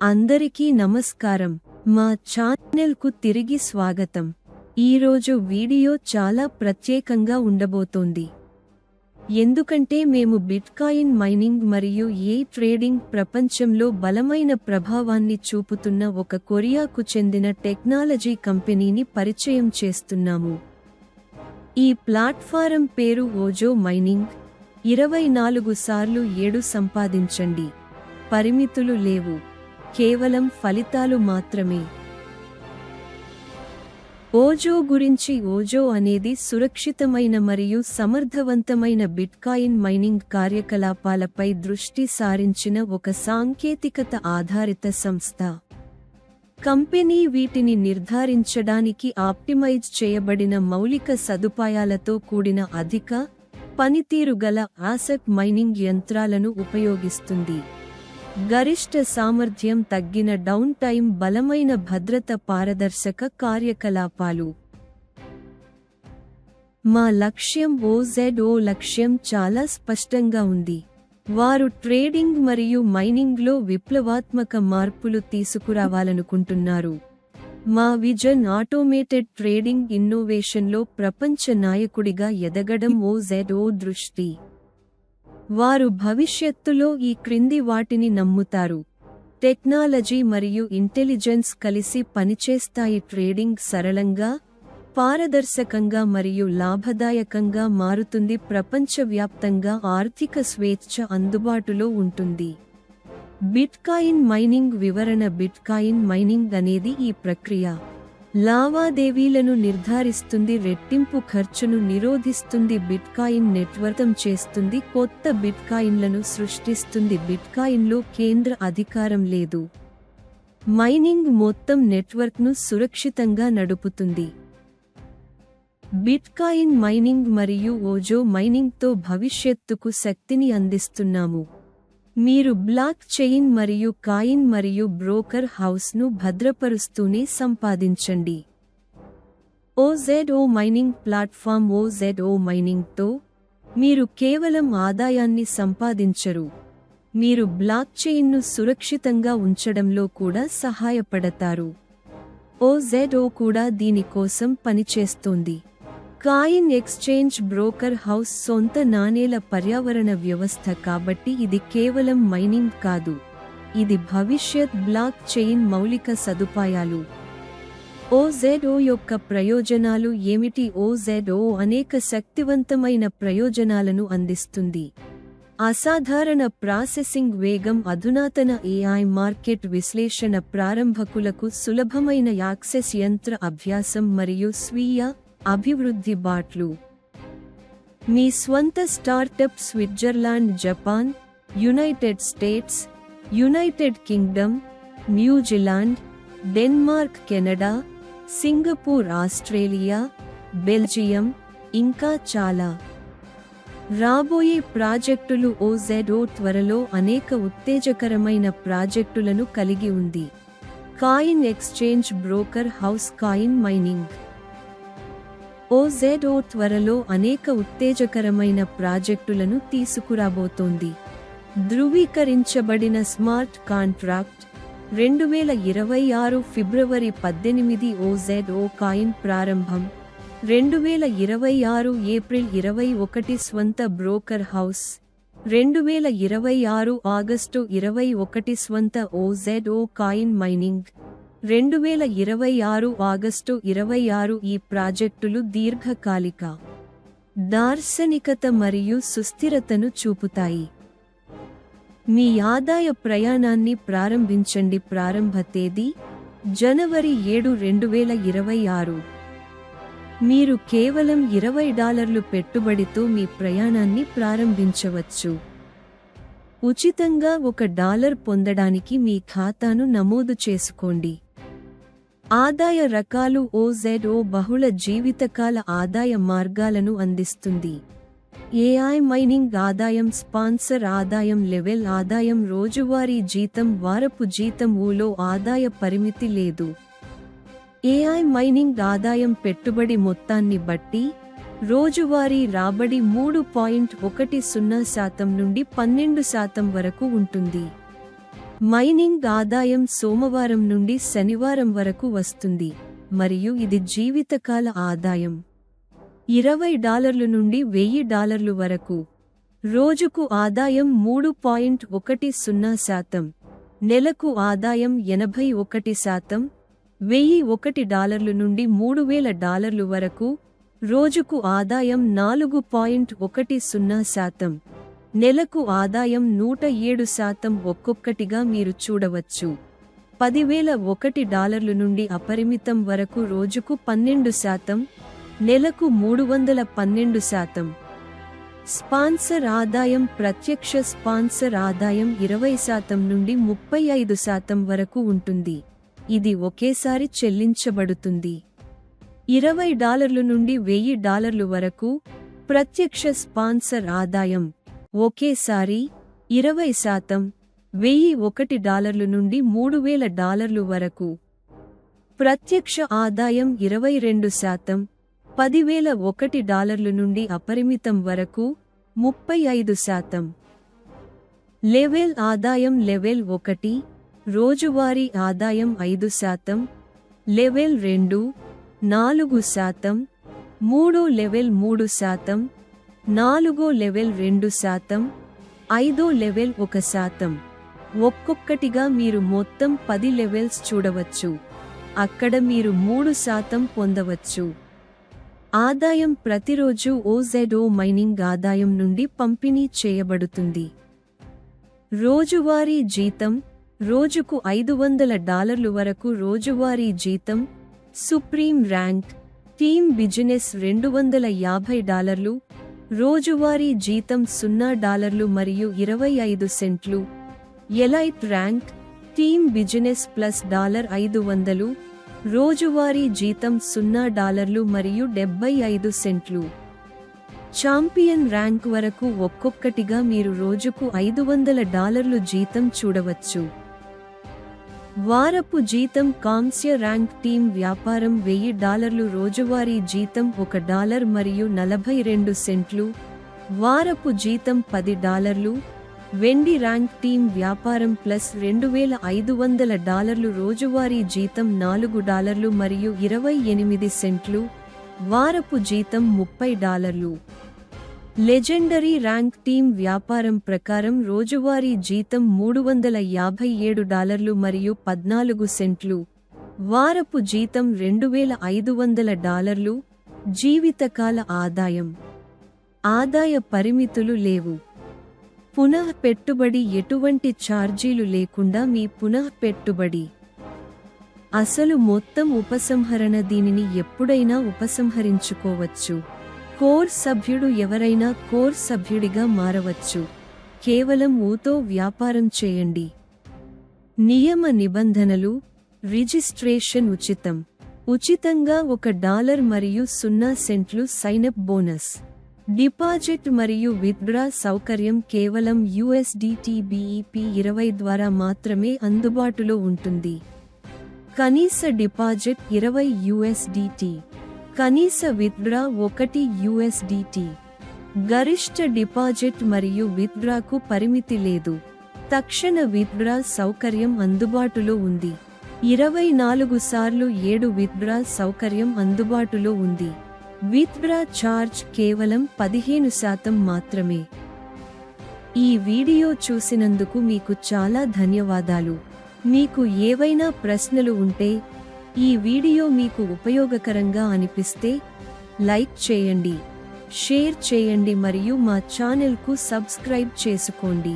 అందరికీ నమస్కారం. మా ఛానెల్కు తిరిగి స్వాగతం. ఈరోజు వీడియో చాలా ప్రత్యేకంగా ఉండబోతోంది. ఎందుకంటే మేము బిట్కాయిన్ మైనింగ్ మరియు ట్రేడింగ్ ప్రపంచంలో బలమైన ప్రభావాన్ని చూపుతున్న ఒక కొరియాకు చెందిన టెక్నాలజీ కంపెనీని పరిచయం చేస్తున్నాము. ఈ ప్లాట్ఫారం పేరు ఓజో మైనింగ్. 24 సార్లు 7 సంపాదించండి. పరిమితులు లేవు, కేవలం ఫలితాలు మాత్రమే. ఓజో గురించి ఓజో అనేది సురక్షితమైన మరియు సమర్థవంతమైన బిట్కాయిన్ మైనింగ్ కార్యకలాపాలపై దృష్టి సారించిన ఒక సాంకేతికత ఆధారిత సంస్థ. కంపెనీ వీటిని నిర్ధారించడానికి ఆప్టిమైజ్ చేయబడిన మౌలిక సదుపాయాలతో కూడిన అధిక పనితీరు గల ఆసెట్ మైనింగ్ యంత్రాలను ఉపయోగిస్తుంది. గరిష్ట సామర్థ్యం, తగ్గిన డౌన్ టైం, బలమైన భద్రత, పారదర్శక కార్యకలాపాలు. మా లక్ష్యం ఓజో లక్ష్యం చాలా స్పష్టంగా ఉంది. వారు ట్రేడింగ్ మరియు మైనింగ్లో విప్లవాత్మక మార్పులు తీసుకురావాలనుకుంటున్నారు. మా విజన్ ఆటోమేటెడ్ ట్రేడింగ్ ఇన్నోవేషన్లో ప్రపంచ నాయకుడిగా ఎదగడం ఓజో దృష్టి. వారు భవిష్యత్తులో ఈ క్రింది వాటిని నమ్ముతారు: టెక్నాలజీ మరియు ఇంటెలిజెన్స్ కలిసి పనిచేస్తాయి. ట్రేడింగ్ సరళంగా, పారదర్శకంగా మరియు లాభదాయకంగా మారుతుంది. ప్రపంచవ్యాప్తంగా ఆర్థిక స్వేచ్ఛ అందుబాటులో ఉంటుంది. బిట్కాయిన్ మైనింగ్ వివరణ. బిట్కాయిన్ మైనింగ్ అనేది ఈ ప్రక్రియ లావాదేవీలను నిర్ధారిస్తుంది, రెట్టింపు ఖర్చును నిరోధిస్తుంది, బిట్కాయిన్ నెట్వర్క్ చేస్తుంది, కొత్త బిట్కాయిన్లను సృష్టిస్తుంది. బిట్కాయిన్లో కేంద్ర అధికారం లేదు. మైనింగ్ మొత్తం నెట్వర్క్ను సురక్షితంగా నడుపుతుంది. బిట్కాయిన్ మైనింగ్ మరియు ఓజో మైనింగ్తో భవిష్యత్తుకు శక్తిని అందిస్తున్నాము. మీరు బ్లాక్ చైన్ మరియు కాయిన్ మరియు బ్రోకర్ హౌస్ను భద్రపరుస్తూనే సంపాదించండి. ఓజో మైనింగ్ ప్లాట్ఫామ్. ఓజో మైనింగ్తో మీరు కేవలం ఆదాయాన్ని సంపాదించరు, మీరు బ్లాక్ చైన్ను సురక్షితంగా ఉంచడంలో కూడా సహాయపడతారు. ఓజో కూడా దీని కోసం పనిచేస్తోంది. కాయిన్ ఎక్స్చేంజ్ బ్రోకర్ హౌస్ సొంత నాణేల పర్యావరణ వ్యవస్థ. కాబట్టి ఇది కేవలం మైనింగ్ కాదు, ఇది భవిష్యత్ బ్లాక్ చైన్ మౌలిక సదుపాయాలు. ఓజో యొక్క ప్రయోజనాలు ఏమిటి? ఓజో అనేక శక్తివంతమైన ప్రయోజనాలను అందిస్తుంది. అసాధారణ ప్రాసెసింగ్ వేగం, అధునాతన AI మార్కెట్ విశ్లేషణ, ప్రారంభకులకు సులభమైన యాక్సెస్, యంత్ర అభ్యాసం మరియు స్వీయ అభివృద్ధి బాట్లు. మీ స్వంత startup Switzerland, Japan, United states, United Kingdom, New Zealand, Denmark, Canada, Singapore, Australia, Belgium, ఇంకా చాలా. రాబోయే ప్రాజెక్టులు. ఓజో త్వరలో అనేక ఉత్తేజకరమైన ప్రాజెక్టులను కలిగి ఉంది. Coin exchange broker house. Coin mining. ఓజో త్వరలో అనేక ఉత్తేజకరమైన ప్రాజెక్టులను తీసుకురాబోతోంది. ధృవీకరించబడిన స్మార్ట్ కాంట్రాక్ట్. 2026 ఫిబ్రవరి 18 ఓజో కాయిన్ ప్రారంభం. 2026 ఏప్రిల్ 21 స్వంత బ్రోకర్ హౌస్. 2026 ఆగస్టు 21 స్వంత ఓజో కాయిన్ మైనింగ్. 2026 ఆగస్టు 26 ఈ ప్రాజెక్టులు దీర్ఘకాలిక దార్శనికత మరియు సుస్థిరతను చూపుతాయి. మీ ఆదాయ ప్రయాణాన్ని ప్రారంభించండి. ప్రారంభ తేదీ జనవరి 7, 2026. మీరు కేవలం $20 పెట్టుబడితో మీ ప్రయాణాన్ని ప్రారంభించవచ్చు. ఉచితంగా $1 పొందడానికి మీ ఖాతాను నమోదు చేసుకోండి. ఆదాయ రకాలు. ఓజో బహుళ జీవితకాల ఆదాయ మార్గాలను అందిస్తుంది. AI మైనింగ్ ఆదాయం, స్పాన్సర్ ఆదాయం, లెవెల్ ఆదాయం, రోజువారీ జీతం, వారపు జీతం. ఊలో ఆదాయ పరిమితి లేదు. AI మైనింగ్ ఆదాయం పెట్టుబడి మొత్తాన్ని బట్టి రోజువారీ రాబడి 3.10% నుండి 12% వరకు ఉంటుంది. మైనింగ్ ఆదాయం సోమవారం నుండి శనివారం వరకు వస్తుంది మరియు ఇది జీవితకాల ఆదాయం $20 నుండి $1000 వరకు. రోజుకు ఆదాయం 3.10%, నెలకు ఆదాయం 81%, $1001 నుండి $3000 వరకు. రోజుకు ఆదాయం 4.10%, నెలకు ఆదాయం 107%. ఒక్కొక్కటిగా మీరు చూడవచ్చు. $10,001 నుండి అపరిమితం వరకు రోజుకు 12%, నెలకు 312%. స్పాన్సర్ ఆదాయం ప్రత్యక్ష స్పాన్సర్ ఆదాయం 20% నుండి 35% వరకు ఉంటుంది. ఇది ఒకేసారి చెల్లించబడుతుంది. $20 నుండి $1000 వరకు. ప్రత్యక్ష స్పాన్సర్ ఆదాయం ఒకేసారి 20%, $1001 నుండి $3000 వరకు. ప్రత్యక్ష ఆదాయం 22%, $10,001 నుండి అపరిమితం వరకు 35%. లెవెల్ ఆదాయం లెవెల్ 1 రోజువారీ ఆదాయం 5%, లెవెల్ 2 4%, 3 లెవెల్ 3%, 4 లెవెల్ 2%, 5 లెవెల్ 1%. ఒక్కొక్కటిగా మీరు మొత్తం 10 లెవెల్స్ చూడవచ్చు. అక్కడ మీరు 3% పొందవచ్చు. ఆదాయం ప్రతిరోజు OZO మైనింగ్ ఆదాయం నుండి పంపిణీ చేయబడుతుంది. రోజువారీ జీతం రోజుకు $500 వరకు రోజువారీ జీతం. సుప్రీం ర్యాంక్ టీమ్ బిజినెస్ $250, రోజువారీ జీతం $0 మరియు 25 సెంట్లు. Elite rank team business plus $500, రోజువారీ జీతం $0 మరియు 75 సెంట్లు. ఛాంపియన్ ర్యాంక్ వరకు ఒక్కొక్కటిగా మీరు రోజుకు $500 జీతం చూడవచ్చు. వారపు జీతం కాంస్య ర్యాంక్ టీమ్ వ్యాపారం $1000, రోజువారీ జీతం $1 మరియు 42 సెంట్లు. వారపు జీతం $10. వెండి ర్యాంక్ టీమ్ వ్యాపారం ప్లస్ $2500, రోజువారీ జీతం $4 మరియు 28 సెంట్లు. వారపు జీతం $30. లెజెండరీ ర్యాంక్ టీమ్ వ్యాపారం ప్రకారం రోజువారీ జీతం $357 మరియు 14 సెంట్లు. వారపు జీతం $2500. జీవితకాల ఆదాయం. ఆదాయ పరిమితులు లేవు. పునః పెట్టుబడి ఎటువంటి ఛార్జీలు లేకుండా మీ పునః పెట్టుబడి. అసలు మొత్తం ఉపసంహరణ దీనిని ఎప్పుడైనా ఉపసంహరించుకోవచ్చు. కోర్ సభ్యుడు ఎవరైనా కోర్ సభ్యుడిగా మారవచ్చు. కేవలం ఊతో వ్యాపారం చేయండి. నియమ నిబంధనలు. రిజిస్ట్రేషన్ ఉచితం. ఉచితంగా $1 మరియు 0 సెంట్లు సైనప్ బోనస్. డిపాజిట్ మరియు విత్డ్రా సౌకర్యం కేవలం USDT BEP20 ద్వారా మాత్రమే అందుబాటులో ఉంటుంది. కనీస డిపాజిట్ $20. కనీస విత్డ్రా $1. గరిష్ట డిపాజిట్ మరియు విత్డ్రాకు పరిమితి లేదు. తక్షణ విత్డ్రా సౌకర్యం అందుబాటులో ఉంది. 24 సార్లు 7 విత్డ్రా సౌకర్యం అందుబాటులో ఉంది. విత్డ్రా ఛార్జ్ కేవలం 15% మాత్రమే. ఈ వీడియో చూసినందుకు మీకు చాలా ధన్యవాదాలు. మీకు ఏవైనా ప్రశ్నలు ఉంటే, ఈ వీడియో మీకు ఉపయోగకరంగా అనిపిస్తే లైక్ చేయండి, షేర్ చేయండి మరియు మా ఛానెల్కు సబ్స్క్రైబ్ చేసుకోండి.